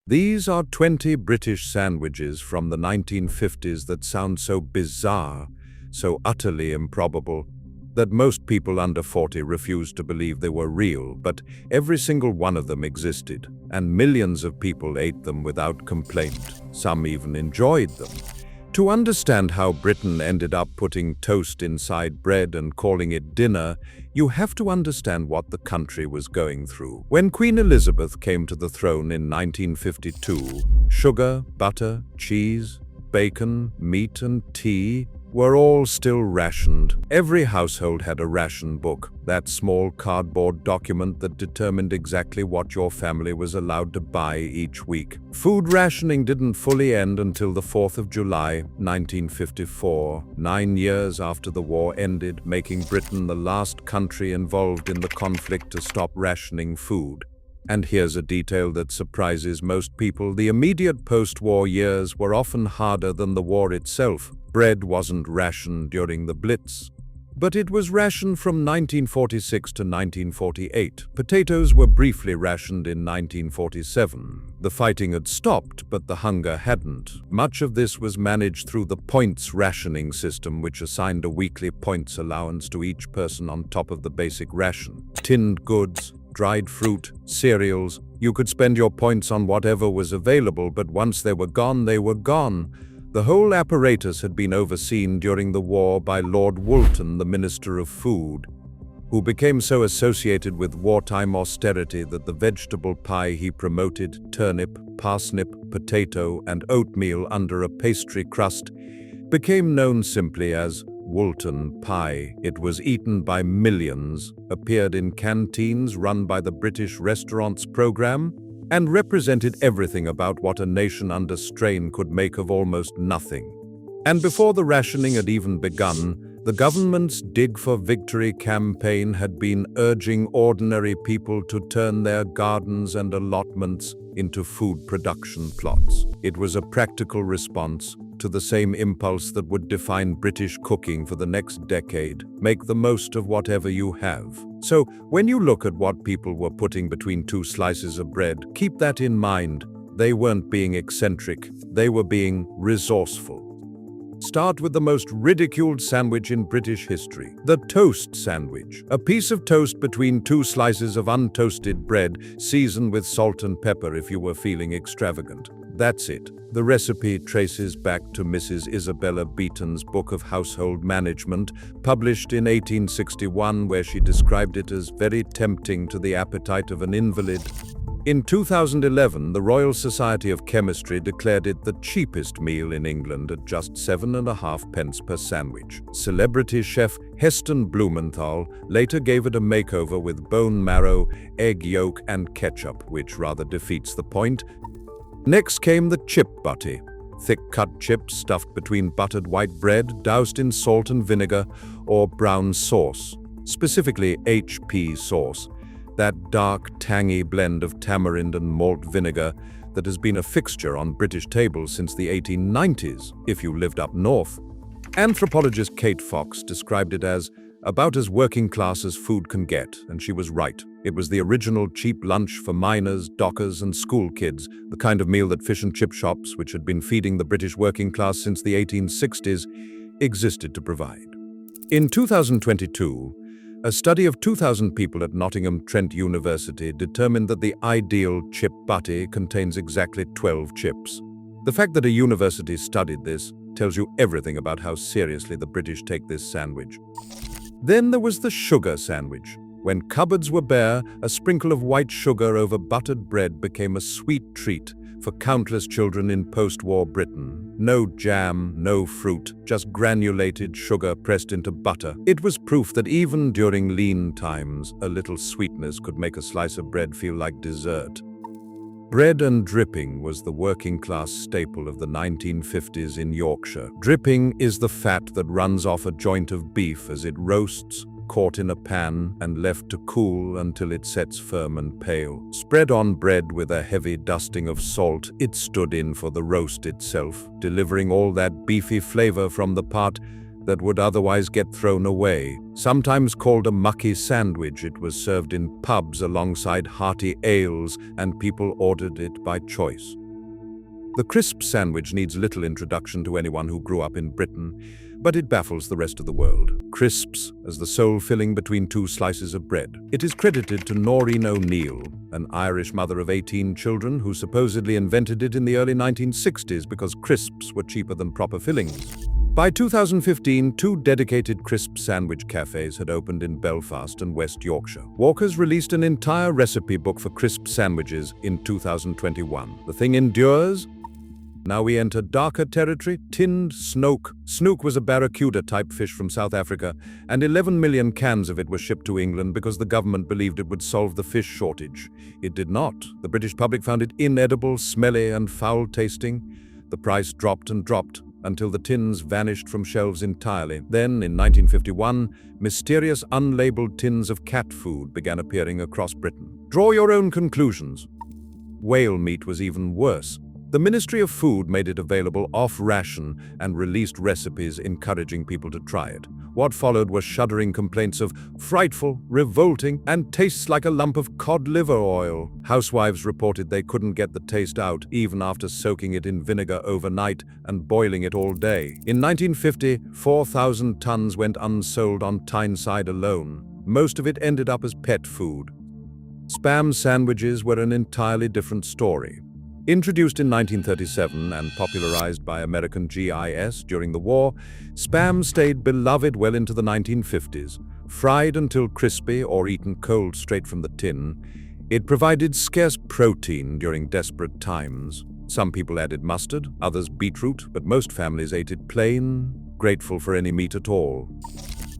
These are 20 British sandwiches from the 1950s that sound so bizarre, so utterly improbable, that most people under 40 refuse to believe they were real, but every single one of them existed, and millions of people ate them without complaint. Some even enjoyed them. To understand how Britain ended up putting toast inside bread and calling it dinner, you have to understand what the country was going through. When Queen Elizabeth came to the throne in 1952, sugar, butter, cheese, bacon, meat, and tea were all still rationed. Every household had a ration book, that small cardboard document that determined exactly what your family was allowed to buy each week. Food rationing didn't fully end until the 4th of July, 1954, 9 years after the war ended, making Britain the last country involved in the conflict to stop rationing food. And here's a detail that surprises most people: the immediate post-war years were often harder than the war itself. Bread wasn't rationed during the Blitz, but it was rationed from 1946 to 1948. Potatoes were briefly rationed in 1947. The fighting had stopped, but the hunger hadn't. Much of this was managed through the points rationing system, which assigned a weekly points allowance to each person on top of the basic ration. Tinned goods, dried fruit, cereals, you could spend your points on whatever was available, but once they were gone, they were gone. The whole apparatus had been overseen during the war by Lord Woolton, the Minister of Food, who became so associated with wartime austerity that the vegetable pie he promoted, turnip, parsnip, potato, and oatmeal under a pastry crust, became known simply as Woolton pie. It was eaten by millions, appeared in canteens run by the British Restaurants program, and represented everything about what a nation under strain could make of almost nothing. And before the rationing had even begun, the government's Dig for Victory campaign had been urging ordinary people to turn their gardens and allotments into food production plots. It was a practical response to the same impulse that would define British cooking for the next decade: make the most of whatever you have. So, when you look at what people were putting between two slices of bread, keep that in mind. They weren't being eccentric, they were being resourceful. Start with the most ridiculed sandwich in British history: the toast sandwich. A piece of toast between two slices of untoasted bread, seasoned with salt and pepper if you were feeling extravagant. That's it. The recipe traces back to Mrs. Isabella Beeton's Book of Household Management, published in 1861, where she described it as very tempting to the appetite of an invalid. In 2011, the Royal Society of Chemistry declared it the cheapest meal in England at just 7.5 pence per sandwich. Celebrity chef Heston Blumenthal later gave it a makeover with bone marrow, egg yolk, and ketchup, which rather defeats the point. Next came the chip butty, thick-cut chips stuffed between buttered white bread, doused in salt and vinegar or brown sauce, specifically HP sauce, that dark, tangy blend of tamarind and malt vinegar that has been a fixture on British tables since the 1890s, if you lived up north. Anthropologist Kate Fox described it as about as working class as food can get, and she was right. It was the original cheap lunch for miners, dockers, and school kids, the kind of meal that fish and chip shops, which had been feeding the British working class since the 1860s, existed to provide. In 2022, a study of 2,000 people at Nottingham Trent University determined that the ideal chip butty contains exactly 12 chips. The fact that a university studied this tells you everything about how seriously the British take this sandwich. Then there was the sugar sandwich. When cupboards were bare, a sprinkle of white sugar over buttered bread became a sweet treat for countless children in post-war Britain. No jam, no fruit, just granulated sugar pressed into butter. It was proof that even during lean times, a little sweetness could make a slice of bread feel like dessert. Bread and dripping was the working-class staple of the 1950s in Yorkshire. Dripping is the fat that runs off a joint of beef as it roasts, caught in a pan and left to cool until it sets firm and pale. Spread on bread with a heavy dusting of salt, it stood in for the roast itself, delivering all that beefy flavor from the part that would otherwise get thrown away. Sometimes called a mucky sandwich, it was served in pubs alongside hearty ales, and people ordered it by choice. The crisp sandwich needs little introduction to anyone who grew up in Britain, but it baffles the rest of the world. Crisps as the sole filling between two slices of bread. It is credited to Noreen O'Neill, an Irish mother of 18 children who supposedly invented it in the early 1960s because crisps were cheaper than proper fillings. By 2015, 2 dedicated crisp sandwich cafes had opened in Belfast and West Yorkshire. Walker's released an entire recipe book for crisp sandwiches in 2021. The thing endures. Now we enter darker territory, tinned snoek. Snoek was a barracuda-type fish from South Africa, and 11 million cans of it were shipped to England because the government believed it would solve the fish shortage. It did not. The British public found it inedible, smelly, and foul-tasting. The price dropped and dropped until the tins vanished from shelves entirely. Then, in 1951, mysterious unlabeled tins of cat food began appearing across Britain. Draw your own conclusions. Whale meat was even worse. The Ministry of Food made it available off ration and released recipes encouraging people to try it. What followed were shuddering complaints of frightful, revolting, and tastes like a lump of cod liver oil. Housewives reported they couldn't get the taste out even after soaking it in vinegar overnight and boiling it all day. In 1950, 4,000 tons went unsold on Tyneside alone. Most of it ended up as pet food. Spam sandwiches were an entirely different story. Introduced in 1937 and popularized by American GIS during the war, Spam stayed beloved well into the 1950s. Fried until crispy or eaten cold straight from the tin, it provided scarce protein during desperate times. Some people added mustard, others beetroot, but most families ate it plain, grateful for any meat at all.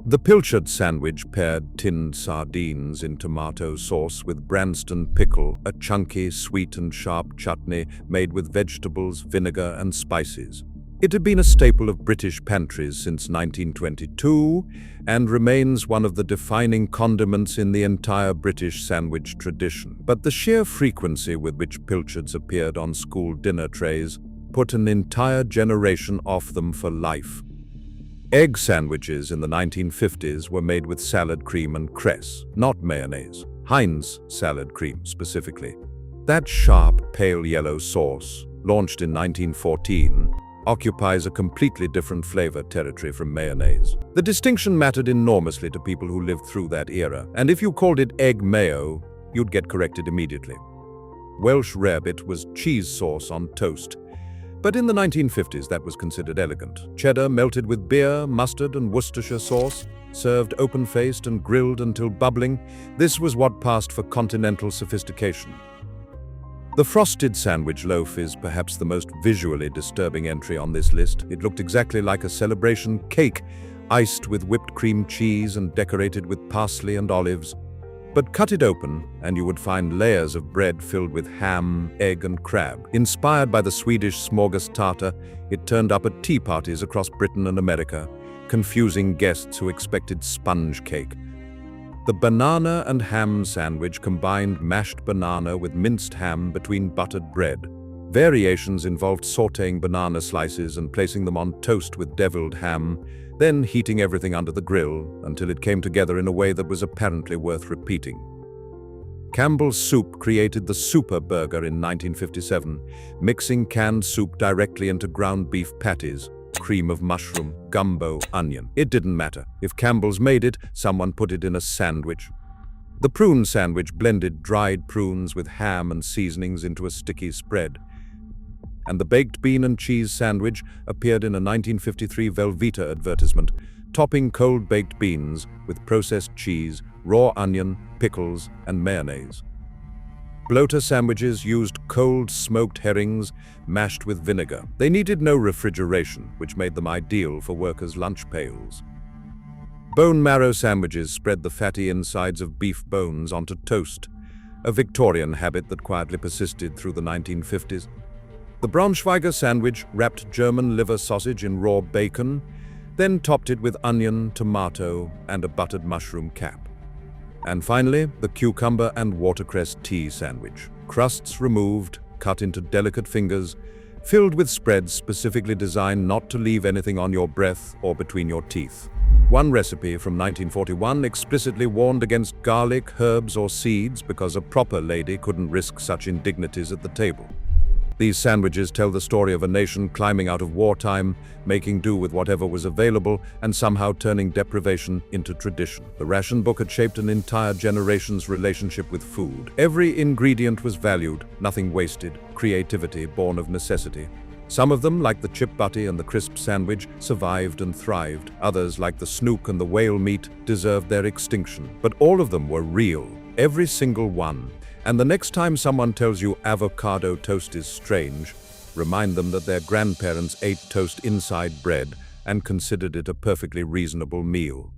The Pilchard Sandwich paired tinned sardines in tomato sauce with Branston pickle, a chunky, sweet and sharp chutney made with vegetables, vinegar and spices. It had been a staple of British pantries since 1922 and remains one of the defining condiments in the entire British sandwich tradition. But the sheer frequency with which Pilchards appeared on school dinner trays put an entire generation off them for life. Egg sandwiches in the 1950s were made with salad cream and cress, not mayonnaise. Heinz salad cream, specifically. That sharp, pale yellow sauce, launched in 1914, occupies a completely different flavor territory from mayonnaise. The distinction mattered enormously to people who lived through that era, and if you called it egg mayo, you'd get corrected immediately. Welsh rarebit was cheese sauce on toast. But in the 1950s, that was considered elegant. Cheddar melted with beer, mustard, and Worcestershire sauce, served open-faced and grilled until bubbling. This was what passed for continental sophistication. The frosted sandwich loaf is perhaps the most visually disturbing entry on this list. It looked exactly like a celebration cake, iced with whipped cream cheese and decorated with parsley and olives. But cut it open, and you would find layers of bread filled with ham, egg, and crab. Inspired by the Swedish smorgastarter, it turned up at tea parties across Britain and America, confusing guests who expected sponge cake. The banana and ham sandwich combined mashed banana with minced ham between buttered bread. Variations involved sautéing banana slices and placing them on toast with deviled ham, then heating everything under the grill until it came together in a way that was apparently worth repeating. Campbell Soup created the Super Burger in 1957, mixing canned soup directly into ground beef patties, cream of mushroom, gumbo, onion. It didn't matter. If Campbell's made it, someone put it in a sandwich. The Prune sandwich blended dried prunes with ham and seasonings into a sticky spread. And the baked bean and cheese sandwich appeared in a 1953 Velveeta advertisement, topping cold baked beans with processed cheese, raw onion, pickles, and mayonnaise. Bloater sandwiches used cold smoked herrings mashed with vinegar. They needed no refrigeration, which made them ideal for workers' lunch pails. Bone marrow sandwiches spread the fatty insides of beef bones onto toast, a Victorian habit that quietly persisted through the 1950s. The Braunschweiger sandwich wrapped German liver sausage in raw bacon, then topped it with onion, tomato, and a buttered mushroom cap. And finally, the cucumber and watercress tea sandwich. Crusts removed, cut into delicate fingers, filled with spreads specifically designed not to leave anything on your breath or between your teeth. One recipe from 1941 explicitly warned against garlic, herbs, or seeds because a proper lady couldn't risk such indignities at the table. These sandwiches tell the story of a nation climbing out of wartime, making do with whatever was available, and somehow turning deprivation into tradition. The ration book had shaped an entire generation's relationship with food. Every ingredient was valued, nothing wasted, creativity born of necessity. Some of them, like the chip butty and the crisp sandwich, survived and thrived. Others, like the snoek and the whale meat, deserved their extinction. But all of them were real, every single one. And the next time someone tells you avocado toast is strange, remind them that their grandparents ate toast inside bread and considered it a perfectly reasonable meal.